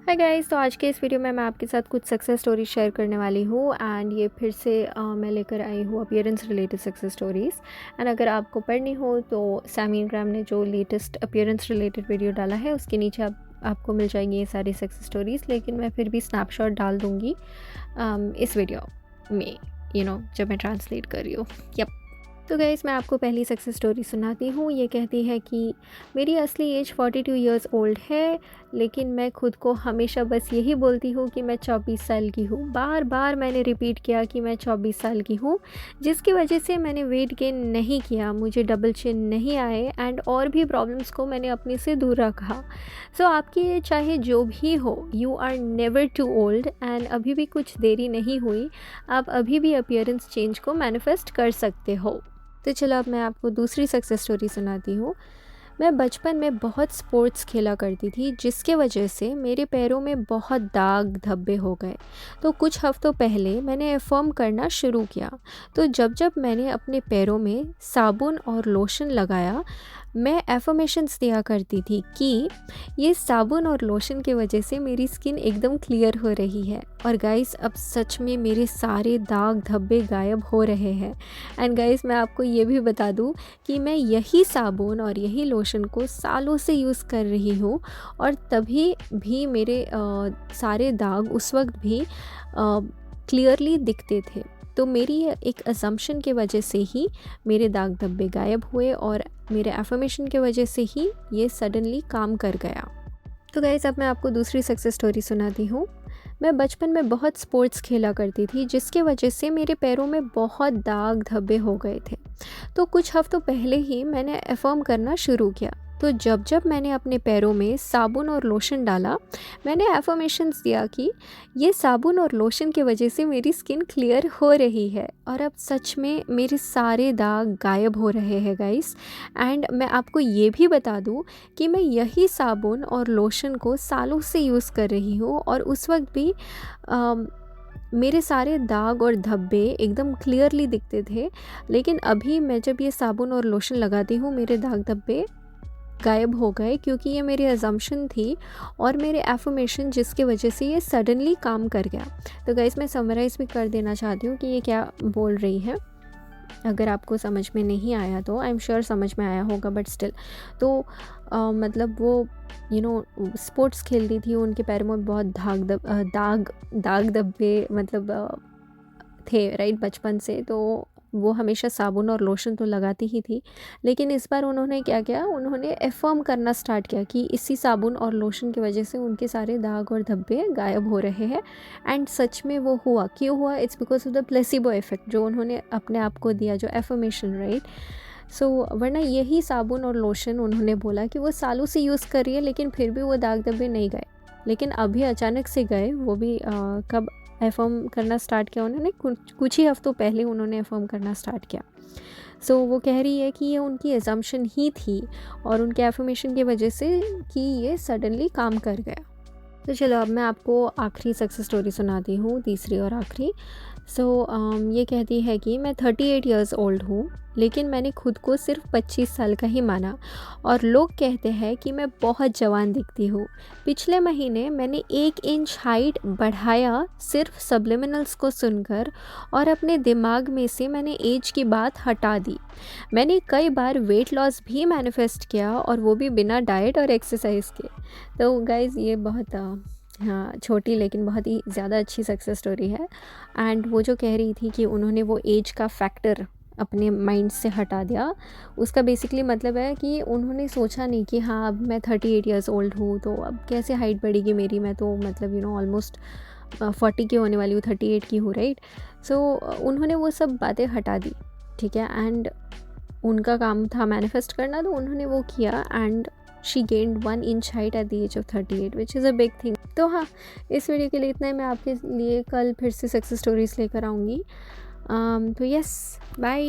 Hi guys, तो आज के इस वीडियो में मैं आपके साथ कुछ सक्सेस स्टोरीज शेयर करने वाली हूँ। एंड ये फिर से मैं लेकर आई हूँ appearance related success stories. And अगर आपको पढ़नी हो तो सैमी इंग्राम ने जो लेटेस्ट अपीयरेंस रिलेटेड वीडियो डाला है उसके नीचे आपको मिल जाएंगी ये सारी सक्सेस स्टोरीज़। लेकिन मैं फिर भी स्नैपशॉट डाल दूँगी इस वीडियो में, जब मैं ट्रांसलेट कर रही हूँ। यप। तो गाइस, मैं आपको पहली सक्सेस स्टोरी सुनाती हूँ। ये कहती है कि मेरी असली एज 42 ईयर्स ओल्ड है, लेकिन मैं खुद को हमेशा बस यही बोलती हूँ कि मैं 24 साल की हूँ। बार बार मैंने रिपीट किया कि मैं 24 साल की हूँ, जिसकी वजह से मैंने वेट गेन नहीं किया, मुझे डबल चिन नहीं आए एंड और भी प्रॉब्लम्स को मैंने अपने से दूर रखा। सो आपकी एज चाहे जो भी हो, you are never too old and अभी भी कुछ देरी नहीं हुई। आप अभी भी अपीयरेंस चेंज को मैनिफेस्ट कर सकते हो। तो चलो अब मैं आपको दूसरी सक्सेस स्टोरी सुनाती हूँ। मैं बचपन में बहुत स्पोर्ट्स खेला करती थी, जिसके वजह से मेरे पैरों में बहुत दाग धब्बे हो गए। तो कुछ हफ्तों पहले मैंने एफर्म करना शुरू किया। तो जब जब मैंने अपने पैरों में साबुन और लोशन लगाया, मैं एफर्मेशंस दिया करती थी कि ये साबुन और लोशन की वजह से मेरी स्किन एकदम क्लियर हो रही है। और गाइस, अब सच में मेरे सारे दाग धब्बे गायब हो रहे हैं। एंड गाइस, मैं आपको ये भी बता दूं कि मैं यही साबुन और यही लोशन को सालों से यूज़ कर रही हूँ, और तभी भी मेरे सारे दाग उस वक्त भी क्लियरली दिखते थे। तो मेरी एक असम्पशन के वजह से ही मेरे दाग धब्बे गायब हुए, और मेरे एफर्मेशन के वजह से ही ये सडनली काम कर गया। तो गाइस, अब मैं आपको दूसरी सक्सेस स्टोरी सुनाती हूँ। मैं बचपन में बहुत स्पोर्ट्स खेला करती थी, जिसके वजह से मेरे पैरों में बहुत दाग धब्बे हो गए थे। तो कुछ हफ्तों पहले ही मैंने एफर्म करना शुरू किया। तो जब जब मैंने अपने पैरों में साबुन और लोशन डाला, मैंने एफर्मेशंस दिया कि ये साबुन और लोशन की वजह से मेरी स्किन क्लियर हो रही है, और अब सच में मेरे सारे दाग गायब हो रहे हैं गाइस। एंड मैं आपको ये भी बता दूं कि मैं यही साबुन और लोशन को सालों से यूज़ कर रही हूँ, और उस वक्त भी मेरे सारे दाग और धब्बे एकदम क्लियरली दिखते थे। लेकिन अभी मैं जब ये साबुन और लोशन लगाती हूँ, मेरे दाग धब्बे गायब हो गए, क्योंकि ये मेरी अजम्पशन थी और मेरे एफर्मेशन, जिसके वजह से ये सडनली काम कर गया। तो गाइस, मैं समराइज़ भी कर देना चाहती हूँ कि ये क्या बोल रही है। अगर आपको समझ में नहीं आया तो आई एम श्योर समझ में आया होगा, बट स्टिल। तो मतलब वो स्पोर्ट्स खेलती थी, उनके पैरों में बहुत दाग धब्बे मतलब थे, राइट, बचपन से। तो वो हमेशा साबुन और लोशन तो लगाती ही थी, लेकिन इस बार उन्होंने क्या किया, उन्होंने एफर्म करना स्टार्ट किया कि इसी साबुन और लोशन की वजह से उनके सारे दाग और धब्बे गायब हो रहे हैं। एंड सच में वो हुआ। क्यों हुआ? It's because of the placebo effect जो उन्होंने अपने आप को दिया, जो एफर्मेशन, राइट। सो वरना यही साबुन और लोशन उन्होंने बोला कि वो सालों से यूज़ कर रही है, लेकिन फिर भी वो दाग धब्बे नहीं गए। लेकिन अभी अचानक से गए, वो भी कब एफर्म करना स्टार्ट किया उन्होंने, कुछ ही हफ्तों पहले उन्होंने एफर्म करना स्टार्ट किया। सो वो कह रही है कि ये उनकी एजम्पशन ही थी और उनके एफर्मेशन की वजह से कि ये सडनली काम कर गया। तो चलो अब मैं आपको आखिरी सक्सेस स्टोरी सुनाती हूँ, तीसरी और आखिरी। ये कहती है कि मैं 38 ईयर्स ओल्ड हूँ, लेकिन मैंने खुद को सिर्फ 25 साल का ही माना, और लोग कहते हैं कि मैं बहुत जवान दिखती हूँ। पिछले महीने मैंने 1 इंच हाइट बढ़ाया सिर्फ सब्लिमिनल्स को सुनकर, और अपने दिमाग में से मैंने एज की बात हटा दी। मैंने कई बार वेट लॉस भी मैनिफेस्ट किया, और वो भी बिना डाइट और एक्सरसाइज के। तो गाइज़, ये बहुत हाँ, छोटी लेकिन बहुत ही ज़्यादा अच्छी सक्सेस स्टोरी है। एंड वो जो कह रही थी कि उन्होंने वो एज का फैक्टर अपने माइंड से हटा दिया, उसका बेसिकली मतलब है कि उन्होंने सोचा नहीं कि हाँ, अब मैं 38 ईयर्स ओल्ड हूँ तो अब कैसे हाइट बढ़ेगी मेरी, मैं तो मतलब ऑलमोस्ट 40 की होने वाली हूँ, 38 की हूँ, राइट। सो उन्होंने वो सब बातें हटा दी, ठीक है। एंड उनका काम था मैनिफेस्ट करना, तो उन्होंने वो किया, and she gained 1 inch height at the age of 38, which is a big thing. तो हाँ, इस वीडियो के लिए इतना ही। मैं आपके लिए कल फिर से सक्सेस स्टोरीज़ लेकर आऊँगी। तो यस, बाय।